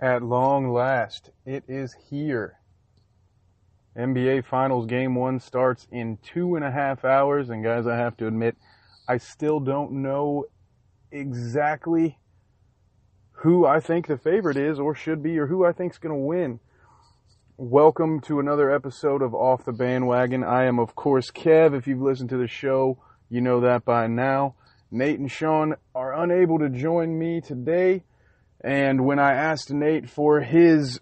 At long last, it is here. NBA Finals Game 1 starts in 2.5 hours, and guys, I have to admit, I still don't know exactly who I think the favorite is or should be, or who I think is going to win. Welcome to another episode of Off The Bandwagon. I am, of course, Kev. If you've listened to the show, you know that by now. Nate and Sean are unable to join me today. And when I asked Nate for his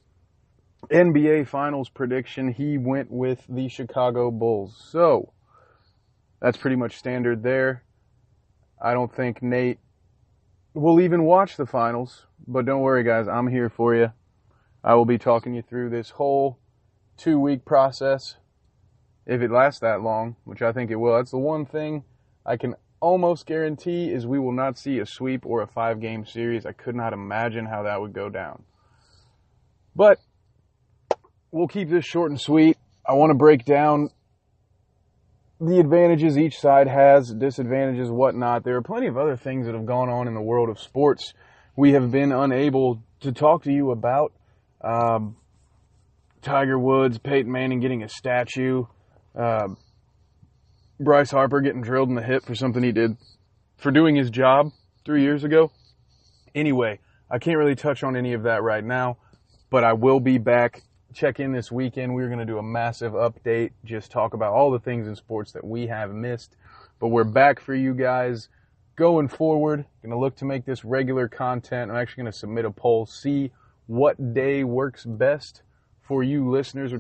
NBA Finals prediction, he went with the Chicago Bulls. So, that's pretty much standard there. I don't think Nate will even watch the finals. But don't worry, guys. I'm here for you. I will be talking you through this whole 2-week process. If it lasts that long, which I think it will. That's the one thing I can almost guarantee is we will not see a sweep or a 5-game series. I could not imagine how that would go down. But we'll keep this short and sweet. I want to break down the advantages each side has, disadvantages, whatnot. There are plenty of other things that have gone on in the world of sports we have been unable to talk to you about. Tiger Woods, Peyton Manning getting a statue, Bryce Harper getting drilled in the hip for something he did for doing his job 3 years ago. Anyway, I can't really touch on any of that right now, but I will be back. Check in this weekend. We're going to do a massive update, just talk about all the things in sports that we have missed. But we're back for you guys going forward. Going to look to make this regular content. I'm actually going to submit a poll, see what day works best for you listeners. We're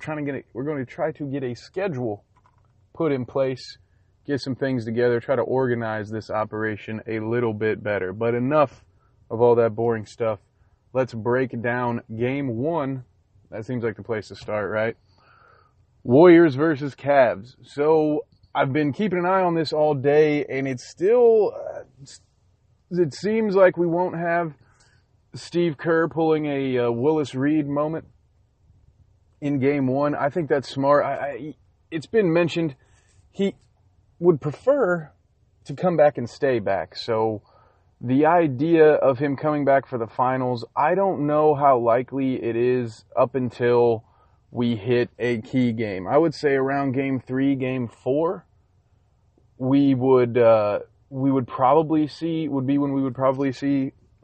going to try to get a schedule put in place, get some things together, try to organize this operation a little bit better. But enough of all that boring stuff. Let's break down Game 1. That seems like the place to start, right? Warriors versus Cavs. So I've been keeping an eye on this all day, and it's still, it seems like we won't have Steve Kerr pulling a Willis Reed moment in Game 1. I think that's smart. It's been mentioned he would prefer to come back and stay back. So the idea of him coming back for the finals, I don't know how likely it is up until we hit a key game. I would say around Game 3, Game 4, we would probably see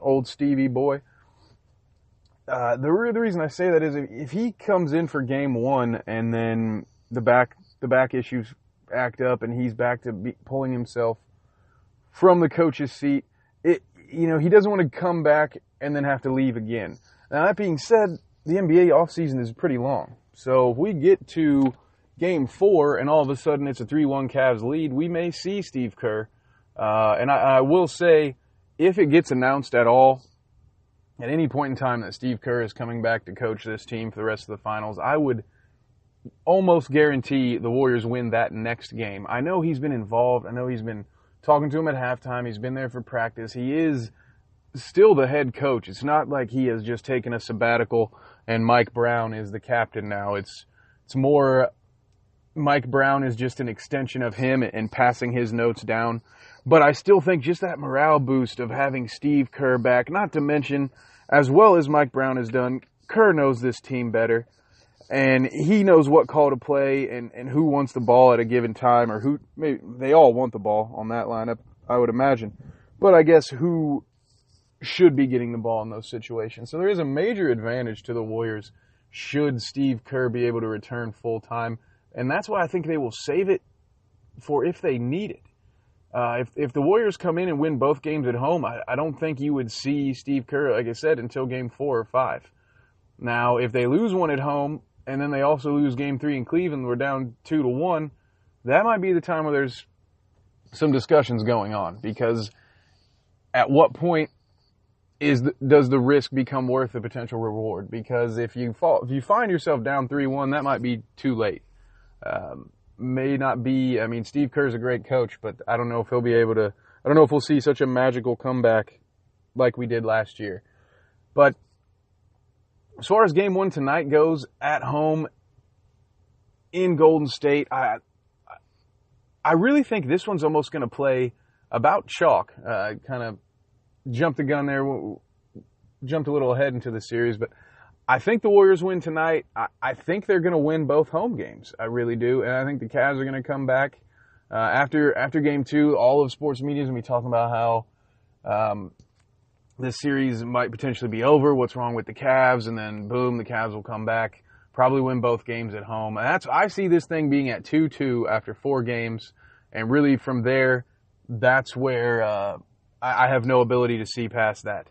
old Stevie boy. The reason I say that is if he comes in for Game 1 and then the back issues act up and he's back to pulling himself from the coach's seat, he doesn't want to come back and then have to leave again. Now, that being said, the NBA offseason is pretty long. So if we get to Game 4 and all of a sudden it's a 3-1 Cavs lead, we may see Steve Kerr. And I will say, if it gets announced at all, at any point in time that Steve Kerr is coming back to coach this team for the rest of the finals, I would almost guarantee the Warriors win that next game. I know he's been involved. I know he's been talking to him at halftime. He's been there for practice. He is still the head coach. It's not like he has just taken a sabbatical and Mike Brown is the captain now. It's more Mike Brown is just an extension of him and passing his notes down. But I still think just that morale boost of having Steve Kerr back, not to mention, as well as Mike Brown has done, Kerr knows this team better. And he knows what call to play and who wants the ball at a given time, or who, maybe they all want the ball on that lineup, I would imagine. But I guess who should be getting the ball in those situations. So there is a major advantage to the Warriors should Steve Kerr be able to return full time. And that's why I think they will save it for if they need it. If the Warriors come in and win both games at home, I don't think you would see Steve Kerr, like I said, until Game 4 or 5. Now, if they lose one at home, and then they also lose Game 3 in Cleveland, we're down 2-1, that might be the time where there's some discussions going on. Because at what point does the risk become worth the potential reward? Because if you find yourself down 3-1, that might be too late. May not be, Steve Kerr's a great coach, but I don't know if he'll be able to, I don't know if we'll see such a magical comeback like we did last year. But as far as Game 1 tonight goes, at home in Golden State, I really think this one's almost going to play about chalk. Kind of jumped the gun there jumped a little ahead into the series, but I think the Warriors win tonight. I think they're going to win both home games. I really do. And I think the Cavs are going to come back. After game 2, all of sports media is going to be talking about how this series might potentially be over, what's wrong with the Cavs, and then boom, the Cavs will come back, probably win both games at home. And I see this thing being at 2-2 after 4 games, and really from there, that's where I have no ability to see past that.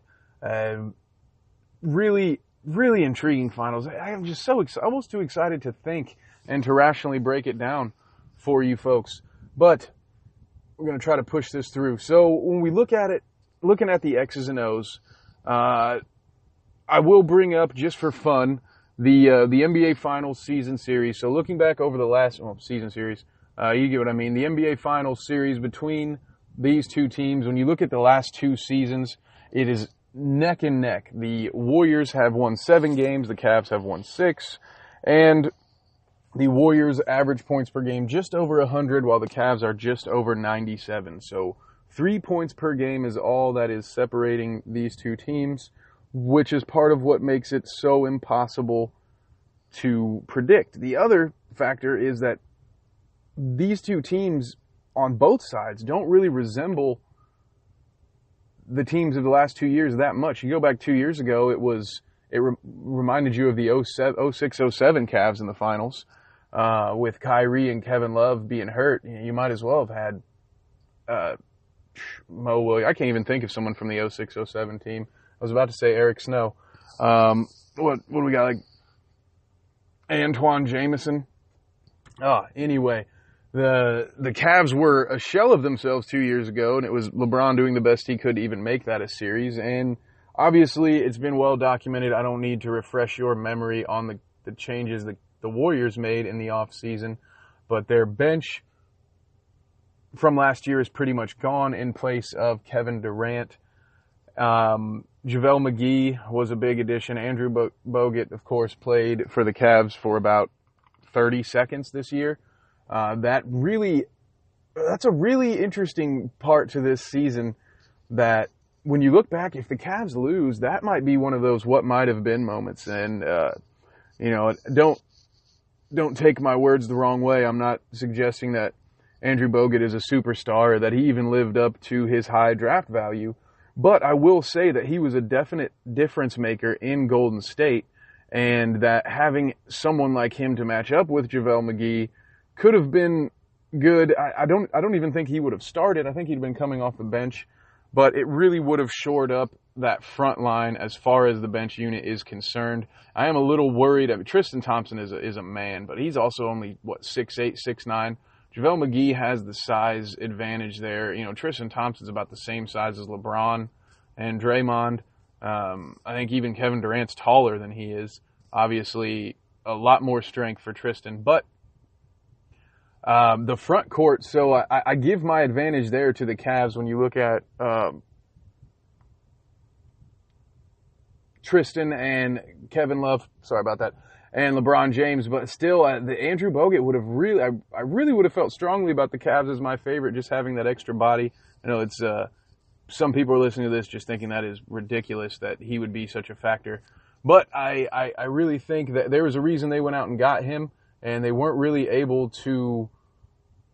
Really, really intriguing finals. I am just almost too excited to think and to rationally break it down for you folks. But we're going to try to push this through. So when we look at it, looking at the X's and O's, I will bring up, just for fun, the NBA Finals season series. So looking back over the last season series, you get what I mean. The NBA Finals series between these two teams, when you look at the last 2 seasons, it is neck and neck. The Warriors have won 7 games, the Cavs have won 6, and the Warriors average points per game just over 100, while the Cavs are just over 97. So 3 points per game is all that is separating these two teams, which is part of what makes it so impossible to predict. The other factor is that these two teams on both sides don't really resemble the teams of the last 2 years that much. You go back 2 years ago, it reminded you of the 06-07 Cavs in the finals, with Kyrie and Kevin Love being hurt. You might as well have had Mo Williams. I can't even think of someone from the 06-07 team. I was about to say Eric Snow. What do we got? Like Antoine Jameson. Anyway, the Cavs were a shell of themselves 2 years ago, and it was LeBron doing the best he could to even make that a series. And obviously, it's been well documented. I don't need to refresh your memory on the changes that the Warriors made in the offseason, but their bench from last year is pretty much gone in place of Kevin Durant. JaVale McGee was a big addition. Andrew Bogut, of course, played for the Cavs for about 30 seconds this year. That's a really interesting part to this season, that when you look back, if the Cavs lose, that might be one of those what might have been moments. And, don't take my words the wrong way. I'm not suggesting that Andrew Bogut is a superstar or that he even lived up to his high draft value. But I will say that he was a definite difference maker in Golden State, and that having someone like him to match up with JaVale McGee could have been good. I don't even think he would have started. I think he'd been coming off the bench, but it really would have shored up that front line as far as the bench unit is concerned. I am a little worried. I mean, Tristan Thompson is a man, but he's also only 6'8", 6'9". JaVale McGee has the size advantage there. Tristan Thompson's about the same size as LeBron and Draymond. I think even Kevin Durant's taller than he is. Obviously, a lot more strength for Tristan. But the front court, so I give my advantage there to the Cavs when you look at Tristan and Kevin Love. Sorry about that. And LeBron James, but still, the Andrew Bogut would have I really would have felt strongly about the Cavs as my favorite, just having that extra body. I know it's, some people are listening to this just thinking that is ridiculous that he would be such a factor. But I really think that there was a reason they went out and got him, and they weren't really able to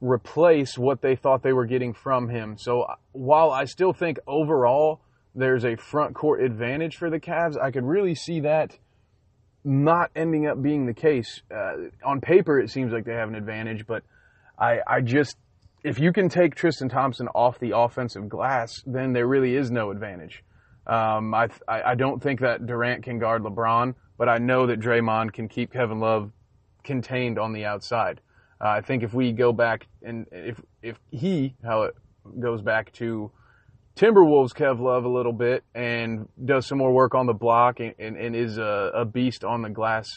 replace what they thought they were getting from him. So while I still think overall there's a front court advantage for the Cavs, I could really see that not ending up being the case. On paper, it seems like they have an advantage, but I just, if you can take Tristan Thompson off the offensive glass, then there really is no advantage. I don't think that Durant can guard LeBron, but I know that Draymond can keep Kevin Love contained on the outside. I think if we go back and how it goes back to Timberwolves Kev Love a little bit and does some more work on the block and is a beast on the glass,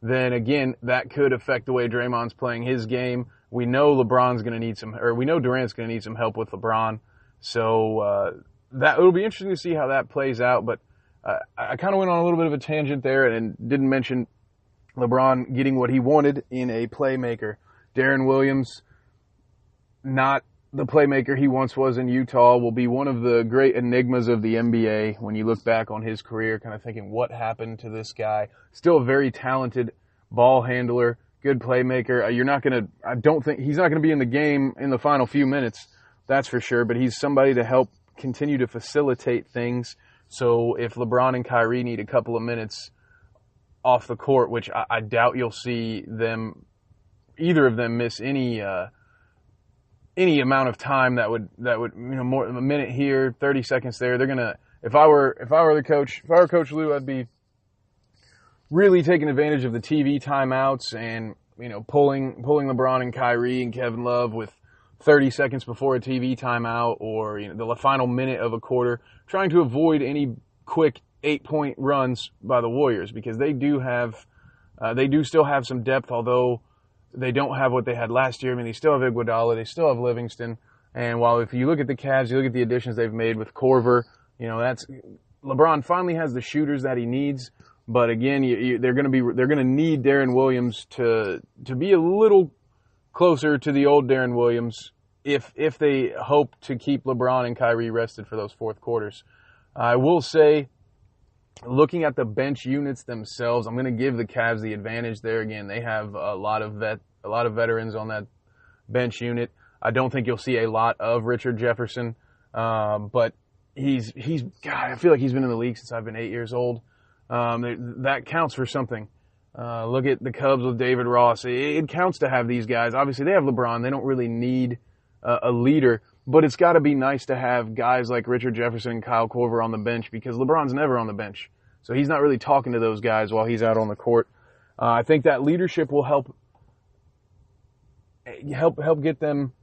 then again, that could affect the way Draymond's playing his game. We know Durant's going to need some help with LeBron. So, it'll be interesting to see how that plays out. But, I kind of went on a little bit of a tangent there and didn't mention LeBron getting what he wanted in a playmaker. Deron Williams, not the playmaker he once was in Utah, will be one of the great enigmas of the NBA when you look back on his career, kind of thinking, what happened to this guy? Still a very talented ball handler, good playmaker. I don't think he's not going to be in the game in the final few minutes, that's for sure, but he's somebody to help continue to facilitate things. So if LeBron and Kyrie need a couple of minutes off the court, which I doubt you'll see either of them miss any amount of time that would more a minute here, 30 seconds there. They're gonna. If I were Coach Lou, I'd be really taking advantage of the TV timeouts and pulling LeBron and Kyrie and Kevin Love with 30 seconds before a TV timeout, or the final minute of a quarter, trying to avoid any quick 8-point runs by the Warriors, because they do still have some depth, although they don't have what they had last year. I mean, they still have Iguodala, they still have Livingston, and while if you look at the Cavs, you look at the additions they've made with Korver, that's LeBron finally has the shooters that he needs. But again, they're going to need Deron Williams to be a little closer to the old Deron Williams if they hope to keep LeBron and Kyrie rested for those fourth quarters. I will say, looking at the bench units themselves, I'm going to give the Cavs the advantage there. Again, they have a lot of veterans on that bench unit. I don't think you'll see a lot of Richard Jefferson, but he's God, I feel like he's been in the league since I've been 8 years old. That counts for something. Look at the Cubs with David Ross. It counts to have these guys. Obviously, they have LeBron. They don't really need a leader, but it's got to be nice to have guys like Richard Jefferson and Kyle Korver on the bench, because LeBron's never on the bench. So he's not really talking to those guys while he's out on the court. I think that leadership will help get them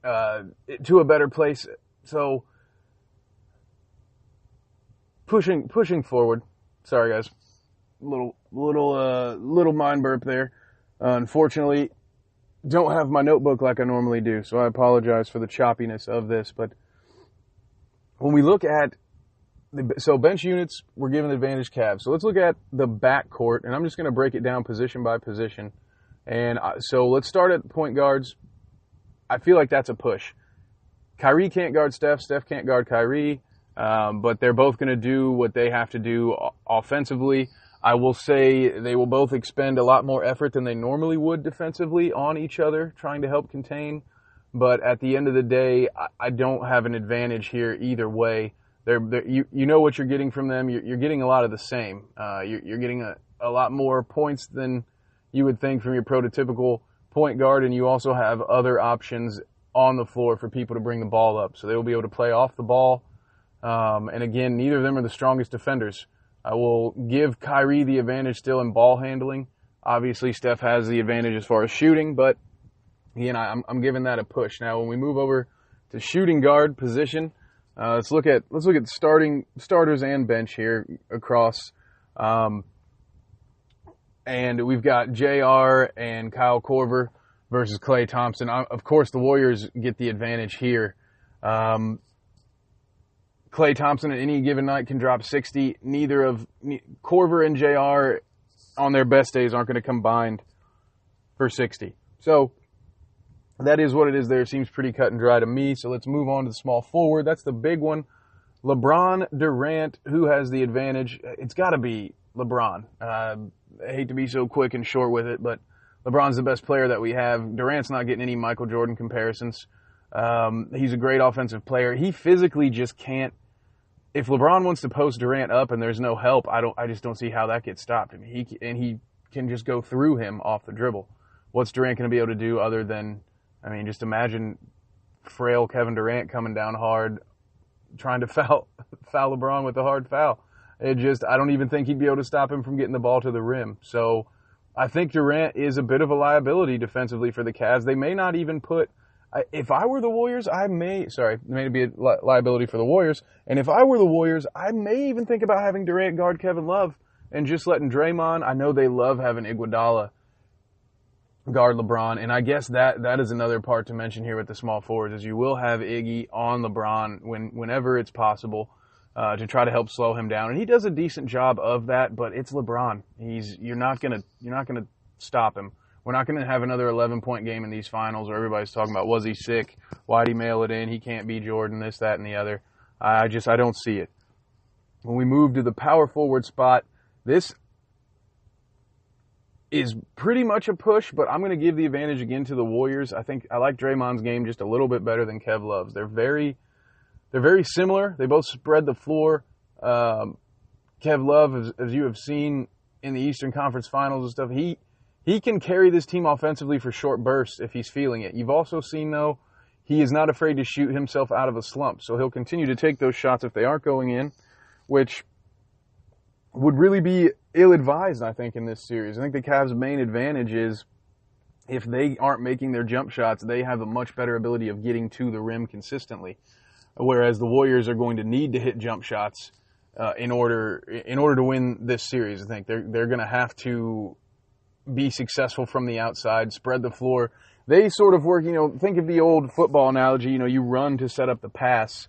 to a better place. So pushing forward. Sorry, guys. Little mind burp there. Unfortunately, don't have my notebook like I normally do, so I apologize for the choppiness of this. But when we look at bench units, we're given advantage Cavs. So let's look at the backcourt, and I'm just going to break it down position by position. And so let's start at point guards. I feel like that's a push. Kyrie can't guard Steph. Steph can't guard Kyrie. But they're both going to do what they have to do offensively. I will say they will both expend a lot more effort than they normally would defensively on each other, trying to help contain. But at the end of the day, I don't have an advantage here either way. You know what you're getting from them. You're getting a lot of the same. You're getting a lot more points than you would think from your prototypical point guard, and you also have other options on the floor for people to bring the ball up. So they will be able to play off the ball. And again, neither of them are the strongest defenders. I will give Kyrie the advantage still in ball handling. Obviously, Steph has the advantage as far as shooting, but again, I'm giving that a push. Now, when we move over to shooting guard position, let's look at starters and bench here across. And we've got JR and Kyle Korver versus Klay Thompson. Of course, the Warriors get the advantage here. Klay Thompson at any given night can drop 60. Korver and JR on their best days aren't going to combine for 60. So that is what it is there. Seems pretty cut and dry to me. So let's move on to the small forward. That's the big one. LeBron Durant, who has the advantage? It's got to be LeBron. I hate to be so quick and short with it, but LeBron's the best player that we have. Durant's not getting any Michael Jordan comparisons. He's a great offensive player. He physically just can't. If LeBron wants to post Durant up and there's no help, I just don't see how that gets stopped. I mean, he can just go through him off the dribble. What's Durant going to be able to do other than, just imagine frail Kevin Durant coming down hard, trying to foul LeBron with a hard foul. I don't even think he'd be able to stop him from getting the ball to the rim. So I think Durant is a bit of a liability defensively for the Cavs. They may not even put. If I were the Warriors, it may be a liability for the Warriors. And if I were the Warriors, I may even think about having Durant guard Kevin Love and just letting Draymond. I know they love having Iguodala guard LeBron. And I guess that is another part to mention here with the small forwards, is you will have Iggy on LeBron whenever it's possible to try to help slow him down. And he does a decent job of that, but it's LeBron. You're not gonna stop him. We're not going to have another 11-point game in these finals where everybody's talking about, was he sick? Why'd he mail it in? He can't be Jordan, this, that, and the other. I don't see it. When we move to the power forward spot, this is pretty much a push, but I'm going to give the advantage again to the Warriors. I think I like Draymond's game just a little bit better than Kev Love's. They're very similar. They both spread the floor. Kev Love, as you have seen in the Eastern Conference Finals and stuff, he can carry this team offensively for short bursts if he's feeling it. You've also seen, though, he is not afraid to shoot himself out of a slump, so he'll continue to take those shots if they aren't going in, which would really be ill-advised, I think, in this series. I think the Cavs' main advantage is if they aren't making their jump shots, they have a much better ability of getting to the rim consistently, whereas the Warriors are going to need to hit jump shots in order to win this series. I think they're going to have to be successful from the outside, spread the floor. They sort of work, think of the old football analogy, you run to set up the pass.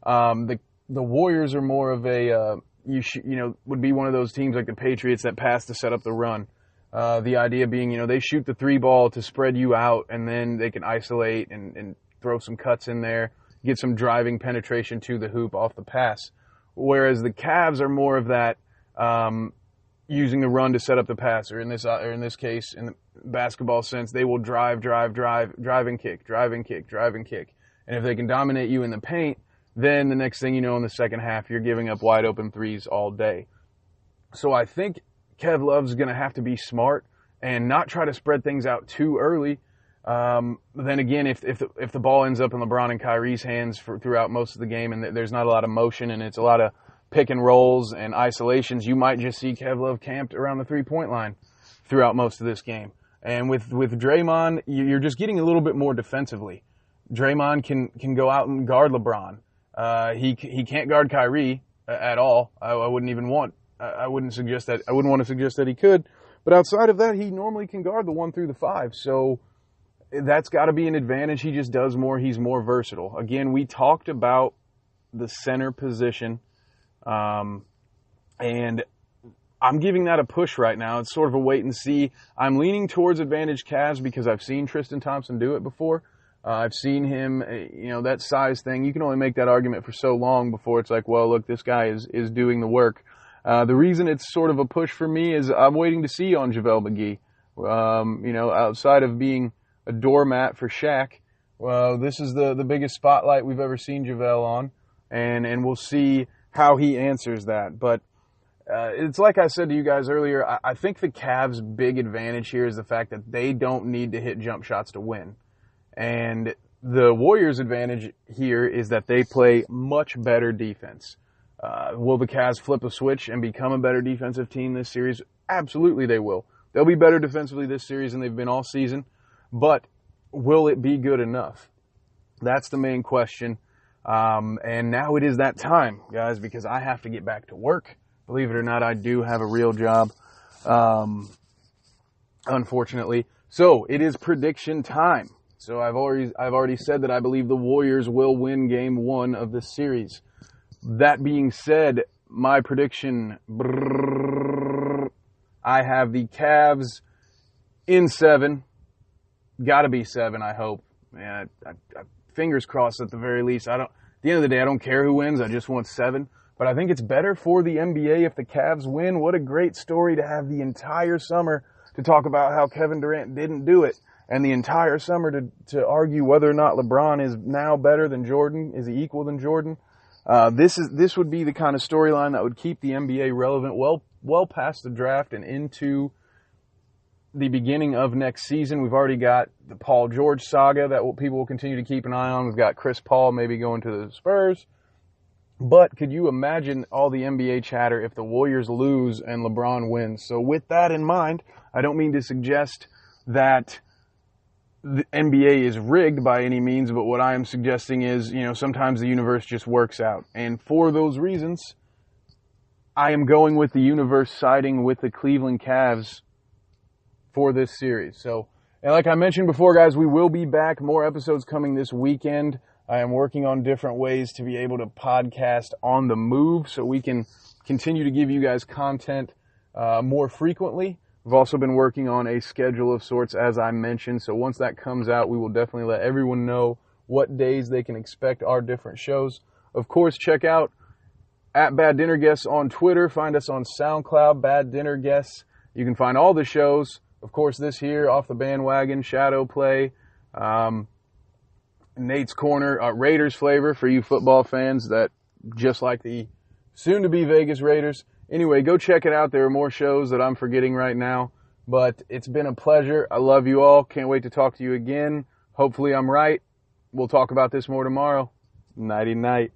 The Warriors are more of a would be one of those teams like the Patriots that pass to set up the run. The idea being, they shoot the 3-ball to spread you out, and then they can isolate and throw some cuts in there, get some driving penetration to the hoop off the pass. Whereas the Cavs are more of that using the run to set up the pass, or in this case, in the basketball sense, they will drive and kick. And if they can dominate you in the paint, then the next thing you know in the second half, you're giving up wide open threes all day. So I think Kev Love's going to have to be smart and not try to spread things out too early. Then again, if the ball ends up in LeBron and Kyrie's hands throughout most of the game, and there's not a lot of motion and it's a lot of pick and rolls and isolations, you might just see Kev Love camped around the 3-point line throughout most of this game. And with Draymond, you're just getting a little bit more defensively. Draymond can go out and guard LeBron. He can't guard Kyrie at all. I wouldn't want to suggest that he could. But outside of that, he normally can guard the 1 through the 5. So that's got to be an advantage. He just does more. He's more versatile. Again, we talked about the center position, and I'm giving that a push right now. It's sort of a wait and see. I'm leaning towards advantage Cavs because I've seen Tristan Thompson do it before. I've seen him, that size thing. You can only make that argument for so long before it's like, well, look, this guy is doing the work. The reason it's sort of a push for me is I'm waiting to see on JaVale McGee. Outside of being a doormat for Shaq, this is the biggest spotlight we've ever seen JaVale on, and we'll see how he answers that. But it's like I said to you guys earlier, I think the Cavs' big advantage here is the fact that they don't need to hit jump shots to win. And the Warriors' advantage here is that they play much better defense. Will the Cavs flip a switch and become a better defensive team this series? Absolutely they will. They'll be better defensively this series than they've been all season. But will it be good enough? That's the main question. And now it is that time, guys, because I have to get back to work. Believe it or not, I do have a real job, unfortunately. So it is prediction time. So I've already said that I believe the Warriors will win Game 1 of this series. That being said, my prediction, I have the Cavs in 7. Got to be 7, I hope. Man, fingers crossed at the very least. At the end of the day, I don't care who wins. I just want 7. But I think it's better for the NBA if the Cavs win. What a great story to have the entire summer to talk about how Kevin Durant didn't do it. And the entire summer to argue whether or not LeBron is now better than Jordan. Is he equal than Jordan? This would be the kind of storyline that would keep the NBA relevant well past the draft and into the beginning of next season. We've already got the Paul George saga that people will continue to keep an eye on. We've got Chris Paul maybe going to the Spurs. But could you imagine all the NBA chatter if the Warriors lose and LeBron wins? So with that in mind, I don't mean to suggest that the NBA is rigged by any means, but what I am suggesting is, sometimes the universe just works out. And for those reasons, I am going with the universe siding with the Cleveland Cavs for this series. So, and like I mentioned before, guys, we will be back. More episodes coming this weekend. I am working on different ways to be able to podcast on the move so we can continue to give you guys content more frequently. We've also been working on a schedule of sorts, as I mentioned. So once that comes out, we will definitely let everyone know what days they can expect our different shows. Of course, check out at Bad Dinner Guests on Twitter. Find us on SoundCloud, Bad Dinner Guests. You can find all the shows. Of course, this here, Off the Bandwagon, Shadow Play, Nate's Corner, Raiders Flavor for you football fans that just like the soon-to-be Vegas Raiders. Anyway, go check it out. There are more shows that I'm forgetting right now. But it's been a pleasure. I love you all. Can't wait to talk to you again. Hopefully I'm right. We'll talk about this more tomorrow. Nighty-night.